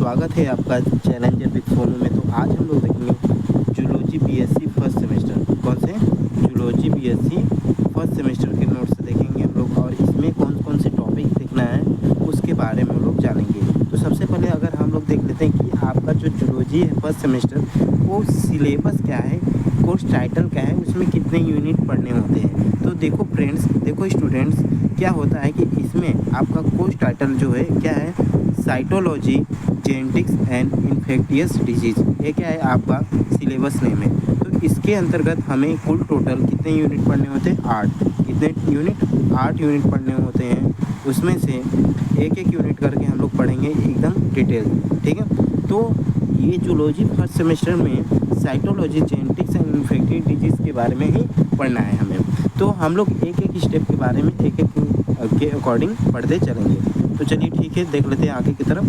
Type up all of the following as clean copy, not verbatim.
स्वागत है आपका चैलेंजर विद सोनू में। तो आज हम लोग देखेंगे जूलॉजी बीएससी फर्स्ट सेमेस्टर। कौन से? जूलॉजी बीएससी फर्स्ट सेमेस्टर के नोट्स देखेंगे हम लोग, और इसमें कौन कौन से टॉपिक देखना है उसके बारे में हम लोग जानेंगे। तो सबसे पहले अगर हम लोग देख लेते हैं कि आपका जो जूलॉजी है फर्स्ट सेमेस्टर, वो सिलेबस क्या है, कोर्स टाइटल क्या है, उसमें कितने यूनिट पढ़ने होते हैं। तो देखो फ्रेंड्स, देखो स्टूडेंट्स, क्या होता है कि इसमें आपका कोर्स टाइटल जो है क्या है, cytology genetics and infectious disease. ये क्या है आपका सिलेबस नेम है। तो इसके अंतर्गत हमें कुल टोटल कितने यूनिट पढ़ने होते हैं? 8। कितने यूनिट? 8 यूनिट पढ़ने होते हैं। उसमें से एक एक यूनिट करके हम लोग पढ़ेंगे एकदम डिटेल, ठीक है। तो ये जूलॉजी फर्स्ट सेमेस्टर में cytology genetics and infectious disease के बारे में ही पढ़ना है हमें। तो हम लोग एक एक स्टेप के बारे में एक एक के अकॉर्डिंग पढ़ते चलेंगे। तो चलिए ठीक है, देख लेते हैं आगे की तरफ।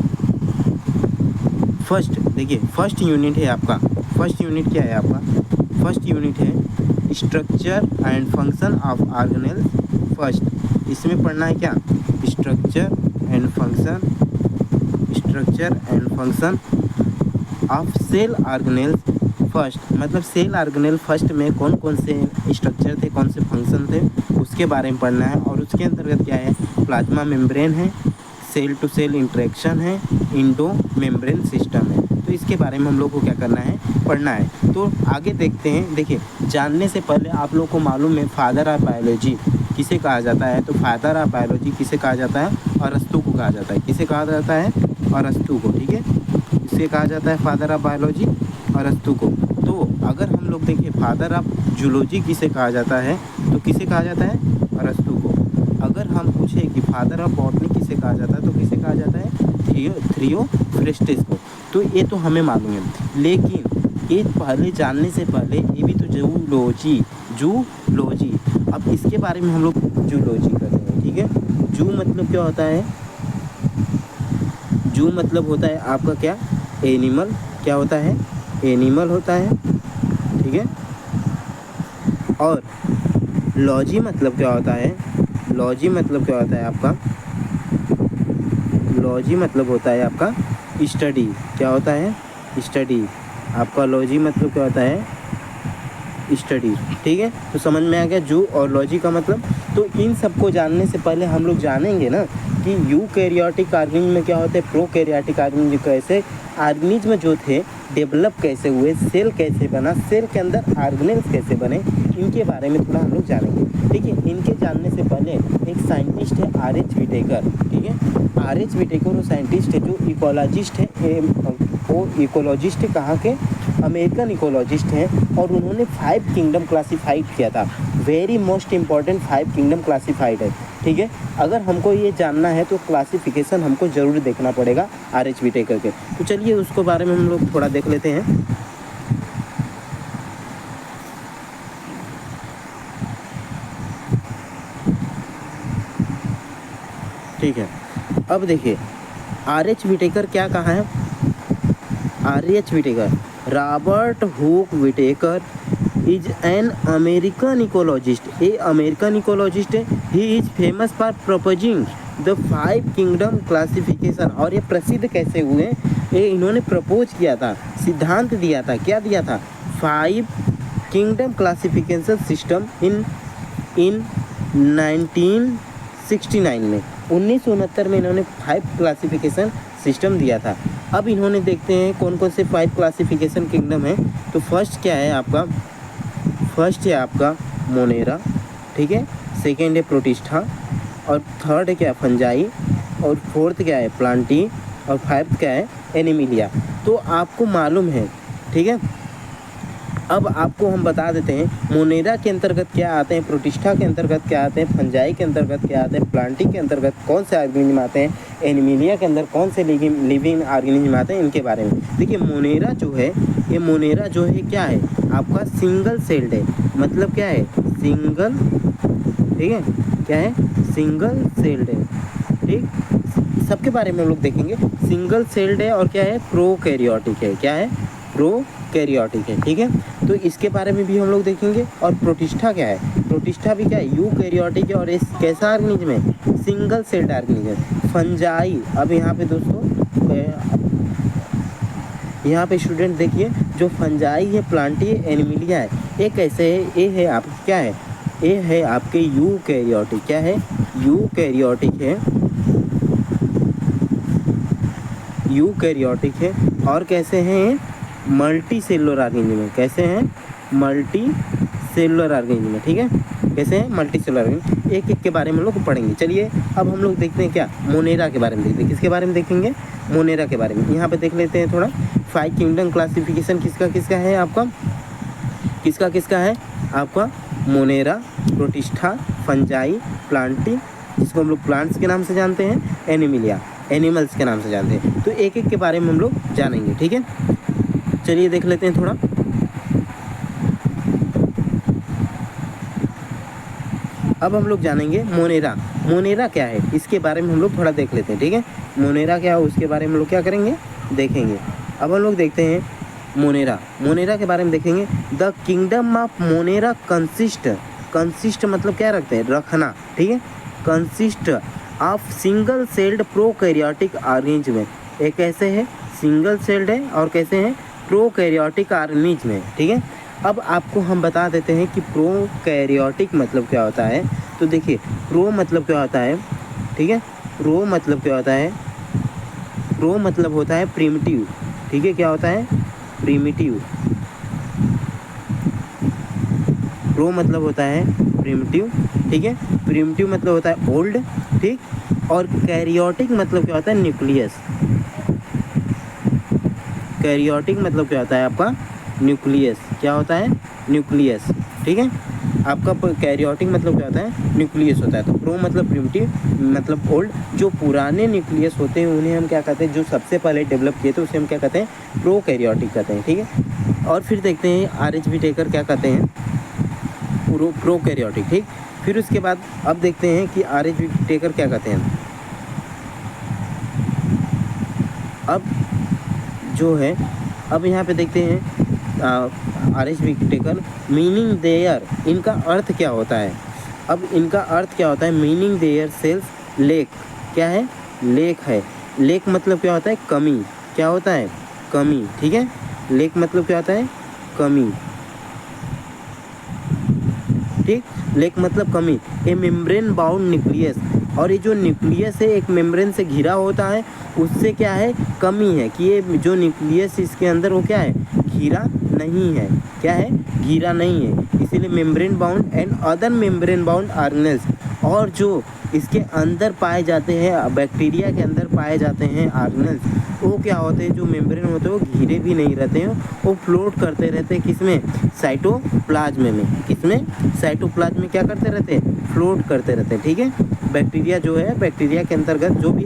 फर्स्ट देखिए, फर्स्ट यूनिट है आपका। फर्स्ट यूनिट क्या है आपका? फर्स्ट यूनिट है structure and function of organelles. First इसमें पढ़ना है क्या? Structure and function of cell organelles. First मतलब सेल ऑर्गेनेल फर्स्ट में कौन कौन से स्ट्रक्चर थे, कौन से फंक्शन थे, उसके बारे में पढ़ना है। और उसके अंतर्गत क्या है? प्लाज्मा मेम्ब्रेन है, सेल टू सेल इंटरेक्शन है, इंडो मेम्ब्रेन सिस्टम है। तो इसके बारे में हम लोग को क्या करना है? पढ़ना है। तो आगे देखते हैं। देखिए, जानने से पहले आप लोग को मालूम है फादर ऑफ बायोलॉजी किसे कहा जाता है? तो फादर ऑफ बायोलॉजी किसे कहा जाता है? अरस्तू को कहा जाता है। किसे कहा जाता है? अरस्तू को, ठीक है। इसे कहा जाता है फादर ऑफ बायोलॉजी, अरस्तू को। तो अगर हम लोग देखें फादर ऑफ जूलॉजी किसे कहा जाता है, तो किसे कहा जाता है? अरस्तू को। अगर हम पूछें कि फादर ऑफ बॉटनी किसे कहा जाता है, तो किसे कहा जाता है? थियोफ्रेस्टस को। तो ये तो हमें मालूम है, लेकिन ये पहले जानने से पहले ये भी तो जूलॉजी। अब इसके बारे में हम लोग जूलॉजी करते हैं, ठीक है। जू मतलब क्या होता है? जू मतलब होता है आपका क्या? एनिमल। क्या होता है? एनिमल होता है, ठीक है। और लॉजी मतलब क्या होता है? लॉजी मतलब क्या होता है आपका? लॉजी मतलब होता है आपका स्टडी। क्या होता है? स्टडी। आपका लॉजी मतलब क्या होता है? स्टडी, ठीक है। तो समझ में आ गया जू और लॉजी का मतलब। तो इन सबको जानने से पहले हम लोग जानेंगे ना कि यूकैरियोटिक ऑर्गेनिज्म में क्या होता है, प्रोकैरियोटिक ऑर्गेनिज्म कैसे ऑर्गेनिज्म जो थे डेवलप कैसे हुए, सेल कैसे बना, सेल के अंदर ऑर्गेनेल्स कैसे बने, इनके बारे में थोड़ा हम लोग जानेंगे। ठीक है, इनके जानने से पहले एक साइंटिस्ट है R.H. विटेकर, ठीक है। R.H. विटेकर वो साइंटिस्ट है जो इकोलॉजिस्ट है। वो इकोलॉजिस्ट है, कहाँ के? अमेरिकन इकोलॉजिस्ट हैं। और उन्होंने 5 किंगडम क्लासीफाइड किया था। Very most important 5 kingdom classified है, ठीक है। अगर हमको ये जानना है तो क्लासिफिकेशन हमको ज़रूर देखना पड़ेगा R.H. विटेकर के। तो चलिए उसके बारे में हम लोग थोड़ा देख लेते हैं। ठीक है, अब देखिए R.H. विटेकर क्या कहा है? R.H. Whittaker, Robert Hooke Whittaker is an American ecologist. ये अमेरिकन इकोलॉजिस्ट है। He is famous for proposing the 5 kingdom classification. और ये प्रसिद्ध कैसे हुए? ये इन्होंने प्रपोज किया था, सिद्धांत दिया था। क्या दिया था? 5 किंगडम क्लासिफिकेशन सिस्टम इन 1969 में। 1969 में इन्होंने 5 क्लासिफिकेशन सिस्टम दिया था। अब इन्होंने देखते हैं कौन कौन से 5 क्लासिफिकेशन किंगडम है। तो फर्स्ट क्या है आपका? फर्स्ट है आपका मोनेरा, ठीक है। सेकेंड है प्रोटिस्टा, और थर्ड क्या है? फंजाई, और फोर्थ क्या है? प्लांटी, और 5th क्या है? एनिमिलिया। तो आपको मालूम है, ठीक है। अब आपको हम बता देते हैं मोनेरा के अंतर्गत क्या आते हैं, प्रोटिस्टा के अंतर्गत क्या आते हैं, फंजाई के अंतर्गत क्या आते हैं, प्लांटी के अंतर्गत कौन से ऑर्गेनिज्म आते हैं, एनिमिलिया के अंदर कौन से लिविंग ऑर्गेनिज्म आते हैं, इनके बारे में देखिए। मोनेरा जो है, ये मोनेरा जो है क्या है आपका? सिंगल सेल्ड है। मतलब क्या है? सिंगल, ठीक है। क्या है? सिंगल सेल्ड है, ठीक। सबके बारे में हम लोग देखेंगे। सिंगल सेल्ड है और क्या है? प्रोकैरियोटिक है। क्या है? प्रोकैरियोटिक है, ठीक है। तो इसके बारे में भी हम लोग देखेंगे। और प्रोटिस्टा क्या है? प्रोटिस्टा भी क्या है? यूकैरियोटिक है। और इस कैसा ऑर्गेनिज्म है? Single celled organism. फंजाई, अब यहाँ पे दोस्तों यहाँ पे स्टूडेंट देखिए, जो फंजाई है, प्लांटी है, एनिमिलिया है, ये कैसे है? ये है आप क्या है? ये है आपके यूकैरियोटिक। क्या है? यूकैरियोटिक है, यूकैरियोटिक है। और कैसे हैं? Multi cellular organism. कैसे हैं? Multi cellular organism. ठीक है, कैसे हैं? Multi cellular organism. एक एक के बारे में हम लोग पढ़ेंगे। चलिए अब हम लोग देखते हैं क्या, मोनेरा के बारे में देखते हैं। किसके बारे में देखेंगे? मोनेरा के बारे में। यहाँ पे देख लेते हैं थोड़ा। 5 किंगडम क्लासिफिकेशन किसका किसका है आपका? किसका किसका है आपका? मोनेरा, प्रोटिस्टा, फंजाई, प्लांटी, जिसको हम लोग प्लांट्स के नाम से जानते हैं, एनिमिलिया, एनिमल्स के नाम से जानते हैं। तो एक एक के बारे में हम लोग जानेंगे। ठीक है, चलिए देख लेते हैं थोड़ा। अब हम लोग जानेंगे मोनेरा। मोनेरा क्या है इसके बारे में हम लोग थोड़ा देख लेते हैं। ठीक है, मोनेरा क्या है उसके बारे में हम लोग क्या करेंगे? देखेंगे। अब हम लोग देखते हैं मोनेरा। मोनेरा के बारे में देखेंगे। The kingdom of Monera consist मतलब क्या रखते हैं? रखना। ठीक है, consist of single celled prokaryotic organism. एक कैसे है? सिंगल सेल्ड है, और कैसे है? प्रोकैरियोटिक ऑर्गेनिज्म है। ठीक है, अब आपको हम बता देते हैं कि प्रोकैरियोटिक मतलब क्या होता है। तो देखिए, प्रो मतलब क्या होता है? ठीक है, प्रो मतलब क्या होता है? प्रो मतलब होता है प्रिमिटिव। ठीक है, क्या होता है? प्रिमिटिव। प्रो मतलब होता है प्रिमिटिव। ठीक है, प्रिमिटिव मतलब होता है ओल्ड। ठीक, और कैरियोटिक मतलब क्या होता है? न्यूक्लियस। कैरियोटिक मतलब क्या होता है आपका? न्यूक्लियस। क्या होता है? न्यूक्लियस। ठीक है, आपका कैरियोटिक मतलब क्या होता है? न्यूक्लियस होता है। तो प्रो मतलब प्रिमिटिव मतलब ओल्ड। जो पुराने न्यूक्लियस होते हैं उन्हें हम क्या कहते हैं? जो सबसे पहले डेवलप किए थे उसे हम क्या कहते हैं? प्रोकैरियोटिक कहते हैं। ठीक है, और फिर देखते हैं आरएचबी टेकर क्या कहते हैं? प्रोकैरियोटिक। ठीक, फिर उसके बाद अब देखते हैं कि आरएचबी टेकर क्या कहते हैं। अब जो है, अब यहाँ पे देखते हैं आरएचबी टेकर मीनिंग देयर, इनका अर्थ क्या होता है? अब इनका अर्थ क्या होता है? Meaning their cells lack. क्या है? लेक है। लेक मतलब क्या होता है? कमी। क्या होता है? कमी। ठीक है, लेक मतलब क्या होता है? कमी। ठीक, लेक मतलब कमी। ए मेम्ब्रेन बाउंड न्यूक्लियस, और ये जो न्यूक्लियस है एक मेम्ब्रेन से घिरा होता है, उससे क्या है? कमी है कि ये जो न्यूक्लियस इसके अंदर वो क्या है? घिरा नहीं है। क्या है? घिरा नहीं है, इसीलिए membrane bound and other membrane bound organelles. और जो इसके अंदर पाए जाते हैं, बैक्टीरिया के अंदर पाए जाते हैं ऑर्गेनेल्स, वो क्या होते हैं? जो मेम्ब्रेन होते हैं वो घिरे भी नहीं रहते हैं, वो फ्लोट करते रहते हैं। किसमें? साइटोप्लाज्म में। किसमें? साइटोप्लाज्म में क्या करते रहते हैं? फ्लोट करते रहते हैं। ठीक है, बैक्टीरिया जो है, बैक्टीरिया के अंतर्गत जो भी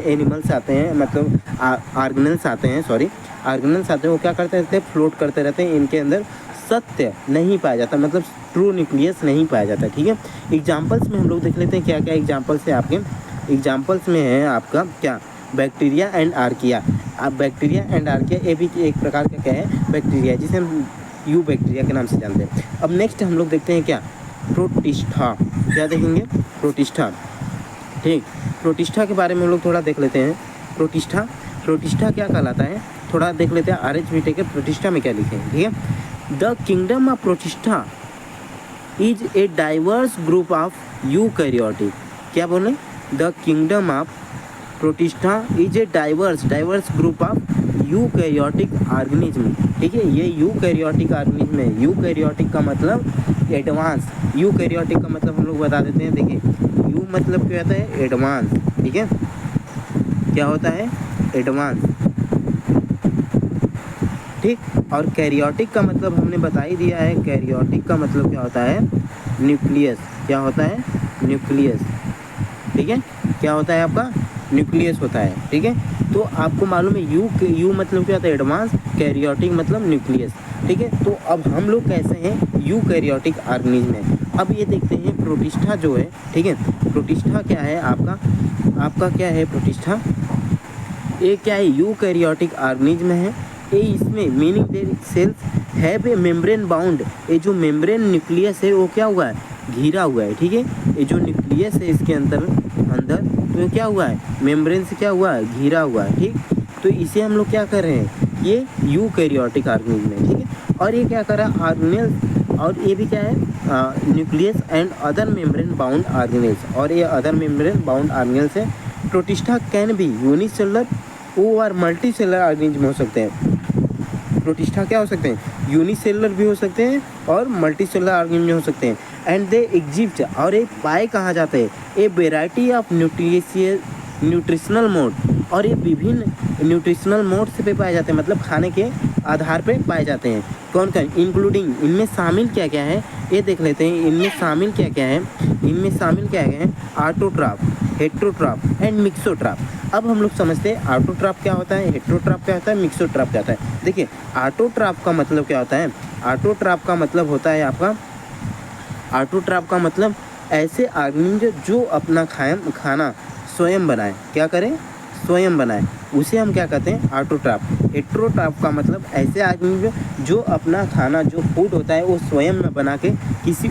एनिमल्स आते हैं, मतलब ऑर्गेनेल्स आते हैं, सॉरी ऑर्गेनेल्स आते हैं, वो क्या करते रहते हैं? फ्लोट करते रहते हैं। इनके अंदर सत्य नहीं पाया जाता, मतलब ट्रू न्यूक्लियस नहीं पाया जाता। ठीक है, एग्जाम्पल्स में हम लोग देख लेते हैं क्या क्या एग्जाम्पल्स है आपके। एग्जाम्पल्स में है आपका क्या? Bacteria and archaea. आप बैक्टीरिया एंड आर्किया, ये भी एक प्रकार का क्या है? बैक्टीरिया, जिसे हम यू बैक्टीरिया के नाम से जानते हैं। अब नेक्स्ट हम लोग देखते हैं क्या? प्रोटिस्टा। क्या देखेंगे? प्रोटिस्टा। ठीक, प्रोटिस्टा के बारे में हम लोग थोड़ा देख लेते हैं। प्रोटिस्टा, प्रोटिस्टा क्या कहलाता है थोड़ा देख लेते हैं। आरएचबी टेकर प्रोटिस्टा में क्या लिखे हैं? ठीक है, the kingdom of protista is a diverse group of eukaryotic. क्या बोले? The kingdom of protista is a diverse group of eukaryotic organism. ठीक है, ये यूकैरियोटिक ऑर्गेनिज्म है। यूकैरियोटिक का मतलब एडवांस। यूकैरियोटिक का मतलब हम लोग बता देते हैं। देखिए, यू मतलब क्या होता है? एडवांस। ठीक है, क्या होता है? एडवांस। ठीक, और कैरियोटिक का मतलब हमने बता ही दिया है। कैरियोटिक का मतलब क्या होता है? न्यूक्लियस। क्या होता है? न्यूक्लियस। ठीक है, क्या होता है आपका? न्यूक्लियस होता है। ठीक है, तो आपको मालूम है यू मतलब क्या होता है? एडवांस। कैरियोटिक मतलब न्यूक्लियस। ठीक है, तो अब हम लोग कैसे हैं? यूकैरियोटिक ऑर्गेनिज्म है। अब ये देखते हैं प्रोटिस्टा जो है। ठीक है, प्रोटिस्टा क्या है आपका क्या है? प्रोटिस्टा ये क्या है? यूकैरियोटिक ऑर्गेनिज्म है। ये इसमें meaning their cells have a membrane bound. ये जो मेम्ब्रेन न्यूक्लियस है वो क्या हुआ है? घिरा हुआ है। ठीक है, ये जो न्यूक्लियस है इसके अंदर तो क्या हुआ है? मेम्ब्रेन से क्या हुआ है? घिरा हुआ है। ठीक, तो इसे हम लोग क्या कर रहे हैं? ये यूकैरियोटिक ऑर्गेनिज्म है, ठीक है। और ये क्या कर रहा है, ऑर्गेनेल्स, और ये भी क्या है, nucleus and other membrane bound organelles, और ये अदर मेम्ब्रेन बाउंड ऑर्गेनेल्स है। प्रोटिस्टा कैन बी यूनिसेलुलर और मल्टी सेलुलर ऑर्गेनिज्म हो सकते हैं। प्रोटिस्टा क्या हो सकते हैं, यूनिसेलुलर भी हो सकते हैं और मल्टी सेलुलर ऑर्गेनिज्म हो सकते हैं। एंड दे एग्जिस्ट, और ये पाए कहाँ जाते हैं, a variety of nutritional mode, और ये विभिन्न न्यूट्रिशनल मोड से पे पाए जाते हैं, मतलब खाने के आधार पे पाए जाते हैं। कौन कौन, इंक्लूडिंग, इनमें शामिल क्या क्या है ये देख लेते हैं। इनमें शामिल क्या क्या है, इनमें शामिल क्या क्या है, ऑटोट्रॉफ, हेटेरोट्रॉफ एंड मिक्सोट्रॉफ। अब हम लोग समझते हैं ऑटोट्रॉफ क्या होता है, हेटेरोट्रॉफ क्या होता है, मिक्सोट्रॉफ क्या होता है। देखिए ऑटोट्रॉफ का मतलब क्या होता है, ऑटोट्रॉफ का मतलब होता है आपका, ऑटोट्रॉफ का मतलब ऐसे ऑर्गेनिज्म जो अपना खाना स्वयं बनाए, क्या करें, स्वयं बनाए, उसे हम क्या कहते हैं, ऑटोट्रॉफ। हेटेरोट्रॉफ का मतलब ऐसे ऑर्गेनिज्म जो अपना खाना, जो फूड होता है वो स्वयं में बना के किसी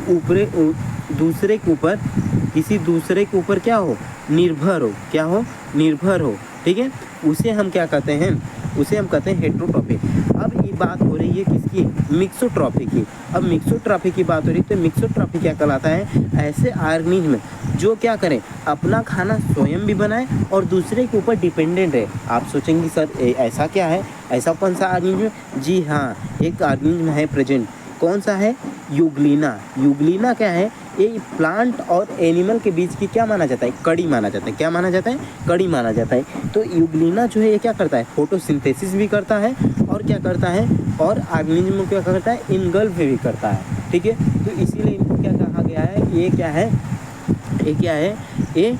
दूसरे के ऊपर क्या हो, निर्भर हो, क्या हो, निर्भर हो, ठीक है, उसे हम क्या कहते हैं, उसे हम कहते हैं हेटेरोट्रॉफी। अब ये बात हो रही है किसकी, मिक्सोट्रॉफी की। अब मिक्सोट्रॉफी की बात हो रही है, तो मिक्सोट्रॉफी क्या कहलाता है, ऐसे ऑर्गेनिज्म जो क्या करें, अपना खाना स्वयं भी बनाए और दूसरे के ऊपर डिपेंडेंट है। आप सोचेंगे सर ऐसा क्या है, ऐसा कौन सा ऑर्गेनिज्म, जी हाँ, एक ऑर्गेनिज्म है प्रेजेंट, कौन सा है, यूग्लिना। यूग्लिना क्या है, ये प्लांट और एनिमल के बीच की क्या माना जाता है, कड़ी माना जाता है, क्या माना जाता है, कड़ी माना जाता है। तो यूग्लिना जो है ये क्या करता है, फोटोसिंथेसिस भी करता है और क्या करता है, और ऑर्गेनिज्म को क्या करता है, इनगल्फ भी करता है, ठीक है। तो इसीलिए इनको क्या कहा गया है, ये क्या है, ये क्या है, ये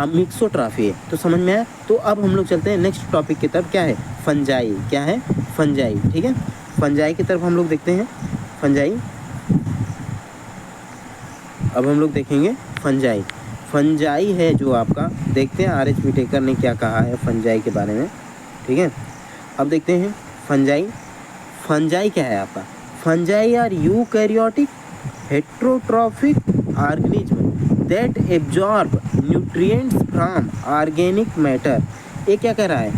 मिक्सोट्रॉफी है। तो समझ में आया। तो अब हम लोग चलते हैं नेक्स्ट टॉपिक की तरफ, क्या है, फंजाई, क्या है, फंजाई, ठीक है। फंजाई की तरफ हम लोग देखते हैं, फंजाई। अब हम लोग देखेंगे फंजाई। फंजाई है जो आपका, देखते हैं आर.एच. व्हिटेकर ने क्या कहा है फंजाई के बारे में, ठीक है। अब देखते हैं फंजाई। फंजाई क्या है आपका, fungi are eukaryotic heterotrophic organism that absorb nutrients from organic matter. ये क्या कह रहा है,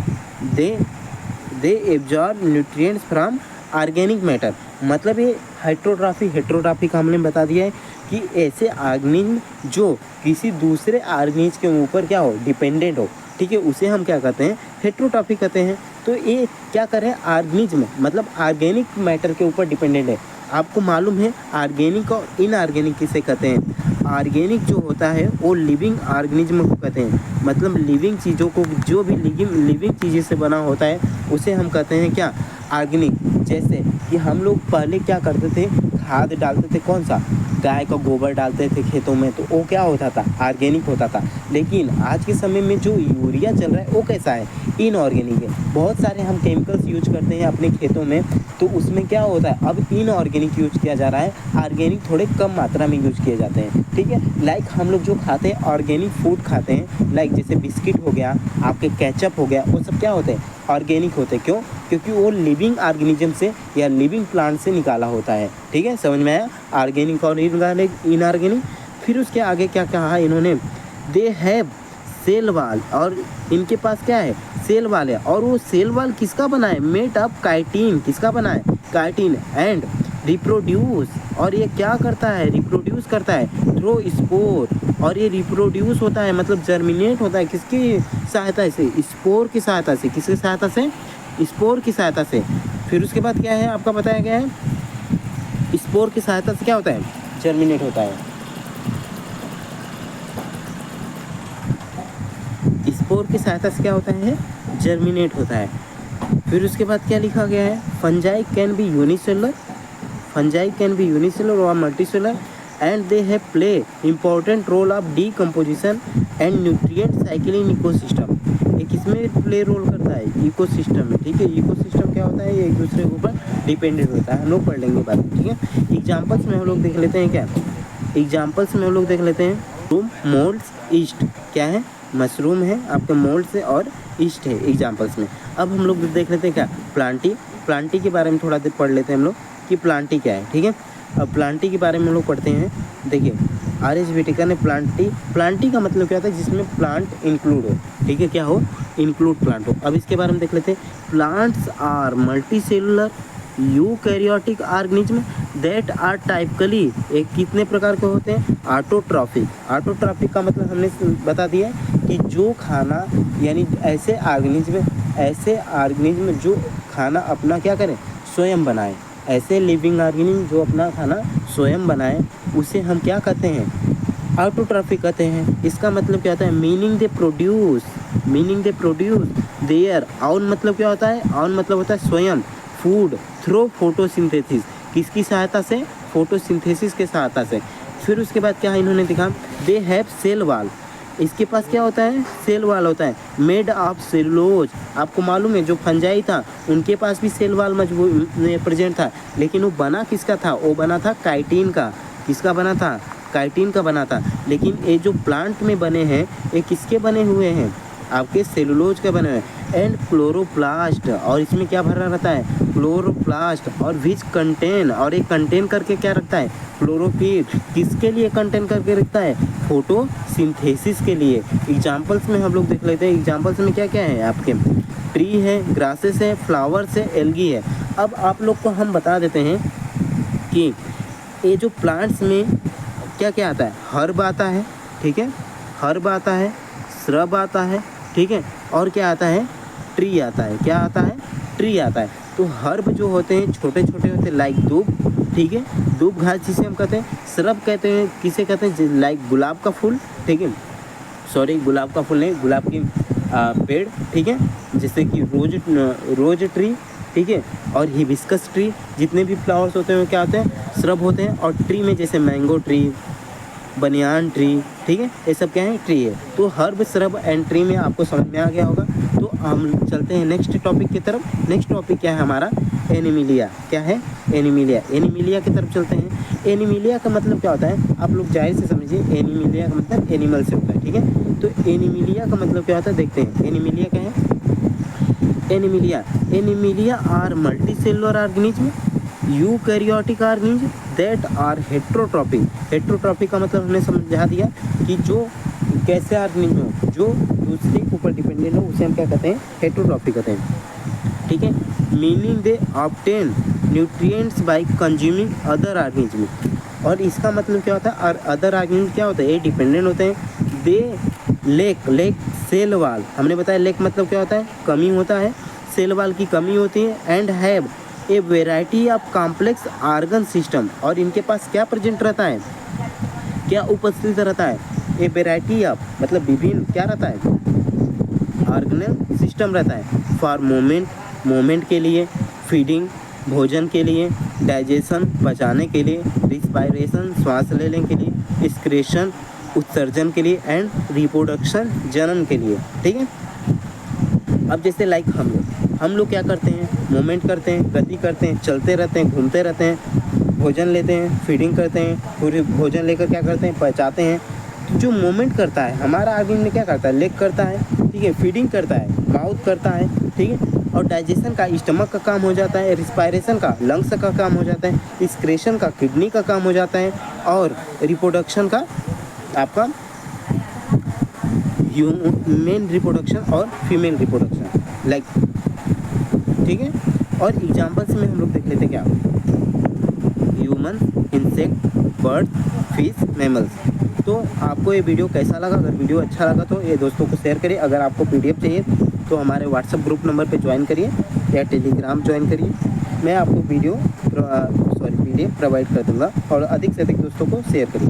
they absorb nutrients from organic matter, मतलब ये हेटेरोट्रॉफी का हमने बता दिया है कि ऐसे ऑर्गेनिज्म जो किसी दूसरे ऑर्गेनिज्म के ऊपर क्या हो, डिपेंडेंट हो, ठीक है, उसे हम क्या कहते हैं, हेटेरोट्रॉफी कहते हैं। तो ये क्या कर रहे हैं, ऑर्गेनिज्म मतलब ऑर्गेनिक मैटर के ऊपर डिपेंडेंट है। आपको मालूम है ऑर्गेनिक और इनऑर्गेनिक किसे कहते हैं। ऑर्गेनिक जो होता है वो लिविंग ऑर्गेनिज्म को कहते हैं, मतलब लिविंग चीज़ों को, जो भी लिविंग चीज़ें से बना होता है उसे हम कहते हैं क्या, ऑर्गेनिक। जैसे कि हम लोग पहले क्या करते थे, खाद डालते थे, कौन सा, गाय का गोबर डालते थे खेतों में, तो वो क्या होता था, ऑर्गेनिक होता था। लेकिन आज के समय में जो यूरिया चल रहा है वो कैसा है, इनऑर्गेनिक है। बहुत सारे हम केमिकल्स यूज करते हैं अपने खेतों में, तो उसमें क्या होता है, अब इनऑर्गेनिक यूज किया जा रहा है, ऑर्गेनिक थोड़े कम मात्रा में यूज किए जाते हैं, ठीक है। लाइक हम लोग जो खाते हैं ऑर्गेनिक फूड खाते हैं, लाइक जैसे बिस्किट हो गया, आपके केचप हो गया, वो सब क्या होते हैं, ऑर्गेनिक होते हैं। क्यों, क्योंकि वो लिविंग ऑर्गेनिज्म से या लिविंग प्लांट से निकाला होता है, ठीक है, समझ में आया, ऑर्गेनिक और इनऑर्गेनिक। फिर उसके आगे क्या कहा इन्होंने, दे हैव सेल वाल, और इनके पास क्या है, सेल वाल है, और वो सेल वाल किसका बना है, मेड ऑफ काइटिन, किसका बना है, काइटिन, एंड रिप्रोड्यूस, और ये क्या करता है, रिप्रोड्यूस करता है थ्रू स्पोर, और ये रिप्रोड्यूस होता है मतलब जर्मिनेट होता है किसकी सहायता से, स्पोर की सहायता से, किसकी सहायता से, स्पोर की सहायता से। फिर उसके बाद क्या है आपका बताया गया है, स्पोर की सहायता से क्या होता है, जर्मिनेट होता है। स्पोर की सहायता से क्या होता है, जर्मिनेट होता है। फिर उसके बाद क्या लिखा गया है, fungi can be unicellular, fungi can be unicellular और multicellular and they have play important role of decomposition and nutrient cycle in ecosystem. ये किसमें प्ले रोल करता है, इकोसिस्टम में, ठीक है। इकोसिस्टम क्या होता है, ये एक दूसरे के ऊपर डिपेंडेंट होता है, हम लोग पढ़ लेंगे बाद में, ठीक है। एग्जाम्पल्स में हम लोग देख लेते हैं, क्या एग्जाम्पल्स में हम लोग देख लेते हैं, रूम, मोल्ड्स, ईस्ट, क्या है, मशरूम है आपके, मोल्ड से और ईस्ट है एग्जाम्पल्स में। अब हम लोग देख लेते हैं क्या, प्लांटी के बारे में थोड़ा देर पढ़ लेते हैं हम लोग कि प्लांटी क्या है, ठीक है। अब प्लांटी के बारे में हम लोग पढ़ते हैं। देखिए RS ने प्लांटी का मतलब क्या होता है, जिसमें प्लांट इंक्लूड हो, ठीक है, क्या हो, इंक्लूड प्लांट हो। अब इसके बारे में देख लेते हैं। Plants are multi cellular eukaryotic organism that are typically, एक कितने प्रकार के होते हैं, ऑटोट्रॉफिक। ऑटोट्रॉफिक का मतलब हमने बता दिया कि जो खाना, यानी ऐसे ऑर्गेनिज्म जो खाना अपना क्या करें, स्वयं बनाए, ऐसे लिविंग ऑर्गेनिज्म जो अपना खाना स्वयं बनाए, उसे हम क्या कहते हैं, ऑटोट्रॉफिक कहते हैं। इसका मतलब क्या होता है, meaning they produce their on, मतलब क्या होता है, ऑन मतलब होता है स्वयं, फूड थ्रू फोटोसिंथेसिस, किसकी सहायता से, फोटोसिंथेसिस के सहायता से। फिर उसके बाद क्या है, इन्होंने दिखा, दे हैव सेल वाल, इसके पास क्या होता है, सेल वाल होता है, मेड ऑफ सेलुलोज। आपको मालूम है जो फंजाई था उनके पास भी सेल वाल मजबूत प्रेजेंट था, लेकिन वो बना किसका था, वो बना था काइटिन का। किसका बना था, काइटिन का बना था। लेकिन ये जो प्लांट में बने हैं ये किसके बने हुए हैं, आपके सेलुलोज के बने हुए हैं। एंड क्लोरोप्लास्ट, और इसमें क्या भरा रहता है, क्लोरोप्लास्ट, और विच कंटेन, और एक कंटेन करके क्या रखता है, क्लोरोफिल। किसके लिए कंटेन करके रखता है, फोटोसिंथेसिस के लिए। एग्जाम्पल्स में हम लोग देख लेते हैं, एग्जाम्पल्स में क्या क्या है आपके, ट्री है, ग्रासेस है, फ्लावर्स है, एल्गी है। अब आप लोग को हम बता देते हैं कि ये जो प्लांट्स में क्या क्या आता है, हर्ब आता है, ठीक है, हर्ब आता है, श्रब आता है, ठीक है, और क्या आता है, ट्री आता है। क्या आता है, ट्री आता है। तो हर्ब जो होते हैं छोटे छोटे होते हैं, लाइक दूब, ठीक है, दूब घास जिसे हम कहते हैं। श्रब कहते हैं, किसे कहते हैं, लाइक गुलाब का फूल, ठीक है, सॉरी गुलाब का फूल नहीं, गुलाब की पेड़, ठीक है, जैसे कि रोज ट्री, ठीक है, और हिबिस्कस ट्री, जितने भी फ्लावर्स होते हैं वो क्या होते हैं, श्रब होते हैं। और ट्री में जैसे मैंगो ट्री, बनियान ट्री, ठीक है, ये सब क्या है, ट्री है। तो हर्ब, श्रब एंड ट्री में आपको समझ में आ गया होगा। तो हम चलते हैं नेक्स्ट टॉपिक की तरफ। नेक्स्ट टॉपिक क्या है हमारा, एनिमिलिया। क्या है, एनिमिलिया। एनिमिलिया की तरफ चलते हैं। एनिमिलिया का मतलब क्या होता है, आप लोग जाहिर से समझिए, एनिमिलिया का मतलब एनिमल से होता है, ठीक है। तो एनिमिलिया का मतलब क्या होता है, देखते हैं एनिमिलिया क्या है। Animalia are multi cellular organism eukaryotic organism that are heterotrophic. Heterotrophic का मतलब हमने समझा दिया कि जो कैसे ऑर्गेनिज्म हो, जो दूसरे के ऊपर डिपेंडेंट हो, उसे हम क्या कहते हैं, हेट्रोट्रॉपिक कहते हैं, ठीक है। मीनिंग दे obtain nutrients bye consuming other organism. और इसका मतलब क्या होता है, और अदर ऑर्गेनिज्म क्या होता है, ये डिपेंडेंट होते हैं। दे लेक सेल वाल, हमने बताया लेक मतलब क्या होता है, कमी होता है, सेल वाल की कमी होती है। And have a variety of complex organ system, और इनके पास क्या प्रेजेंट रहता है, क्या उपस्थित रहता है, ए वेराइटी ऑफ मतलब विभिन्न क्या रहता है, ऑर्गनल सिस्टम रहता है। फॉर मोमेंट के लिए, फीडिंग भोजन के लिए, डाइजेशन पचाने के लिए, रिस्पायरेशन श्वास लेने के लिए, एक्सक्रीशन उत्सर्जन के लिए, एंड रिप्रोडक्शन जन्म के लिए, ठीक है। अब जैसे लाइक हम लोग क्या करते हैं, मूवमेंट करते हैं, गति करते हैं, चलते रहते हैं, घूमते रहते हैं, भोजन लेते हैं, फीडिंग करते हैं, पूरे भोजन लेकर क्या करते हैं, पचाते हैं। तो जो मूवमेंट करता है हमारा ऑर्गन में क्या करता है, लेग करता है, ठीक है, फीडिंग करता है, माउथ करता है, ठीक है, और डाइजेशन का स्टमक का काम हो जाता है, रिस्पायरेशन का लंग्स का काम हो जाता है, एक्सक्रीशन का किडनी का काम हो जाता है, और रिप्रोडक्शन का आपका मेन रिप्रोडक्शन और फीमेल रिप्रोडक्शन, लाइक, ठीक है। और एग्जाम्पल्स में हम लोग देख लेते क्या, human, insect, bird, fish, mammals. तो आपको ये वीडियो कैसा लगा, अगर वीडियो अच्छा लगा तो ये दोस्तों को शेयर करिए। अगर आपको PDF चाहिए तो हमारे व्हाट्सएप ग्रुप नंबर पे ज्वाइन करिए या टेलीग्राम ज्वाइन करिए, मैं आपको PDF प्रोवाइड कर दूँगा। और अधिक से अधिक दोस्तों को शेयर करिए।